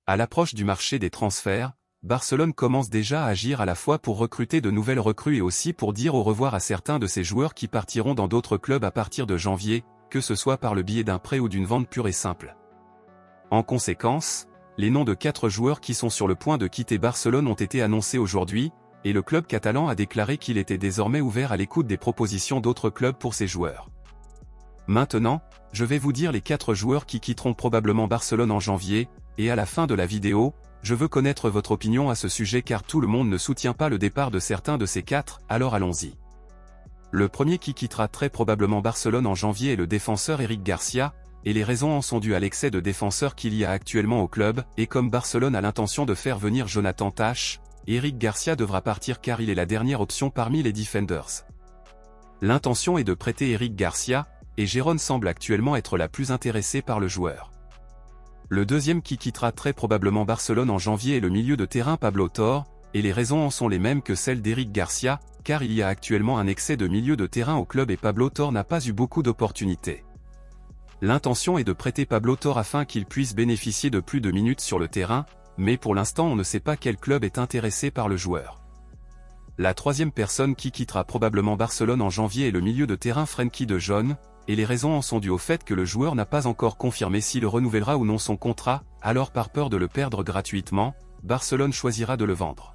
À l'approche du marché des transferts, Barcelone commence déjà à agir à la fois pour recruter de nouvelles recrues et aussi pour dire au revoir à certains de ses joueurs qui partiront dans d'autres clubs à partir de janvier, que ce soit par le biais d'un prêt ou d'une vente pure et simple. En conséquence, les noms de 4 joueurs qui sont sur le point de quitter Barcelone ont été annoncés aujourd'hui, et le club catalan a déclaré qu'il était désormais ouvert à l'écoute des propositions d'autres clubs pour ses joueurs. Maintenant, je vais vous dire les 4 joueurs qui quitteront probablement Barcelone en janvier, et à la fin de la vidéo, je veux connaître votre opinion à ce sujet car tout le monde ne soutient pas le départ de certains de ces 4, alors allons-y. Le premier qui quittera très probablement Barcelone en janvier est le défenseur Eric Garcia, et les raisons en sont dues à l'excès de défenseurs qu'il y a actuellement au club, et comme Barcelone a l'intention de faire venir Jonathan Tah, Eric Garcia devra partir car il est la dernière option parmi les defenders. L'intention est de prêter Eric Garcia, et Gérone semble actuellement être la plus intéressée par le joueur. Le deuxième qui quittera très probablement Barcelone en janvier est le milieu de terrain Pablo Torre, et les raisons en sont les mêmes que celles d'Eric Garcia, car il y a actuellement un excès de milieu de terrain au club et Pablo Torre n'a pas eu beaucoup d'opportunités. L'intention est de prêter Pablo Torre afin qu'il puisse bénéficier de plus de minutes sur le terrain, mais pour l'instant on ne sait pas quel club est intéressé par le joueur. La troisième personne qui quittera probablement Barcelone en janvier est le milieu de terrain Frenkie de Jong, et les raisons en sont dues au fait que le joueur n'a pas encore confirmé s'il renouvellera ou non son contrat, alors par peur de le perdre gratuitement, Barcelone choisira de le vendre.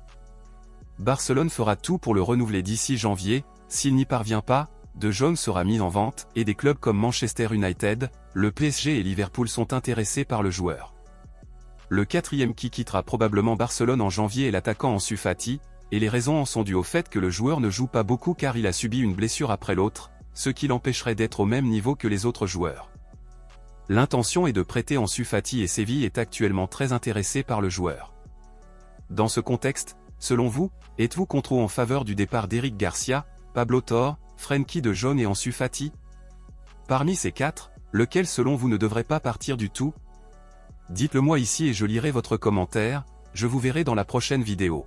Barcelone fera tout pour le renouveler d'ici janvier, s'il n'y parvient pas, De Jong sera mis en vente, et des clubs comme Manchester United, le PSG et Liverpool sont intéressés par le joueur. Le quatrième qui quittera probablement Barcelone en janvier est l'attaquant Ansu Fati, et les raisons en sont dues au fait que le joueur ne joue pas beaucoup car il a subi une blessure après l'autre, ce qui l'empêcherait d'être au même niveau que les autres joueurs. L'intention est de prêter Ansu Fati et Séville est actuellement très intéressée par le joueur. Dans ce contexte, selon vous, êtes-vous contre ou en faveur du départ d'Eric Garcia, Pablo Torre, Frenkie de Jong et Ansu Fati? Parmi ces 4, lequel selon vous ne devrait pas partir du tout? Dites-le moi ici et je lirai votre commentaire, je vous verrai dans la prochaine vidéo.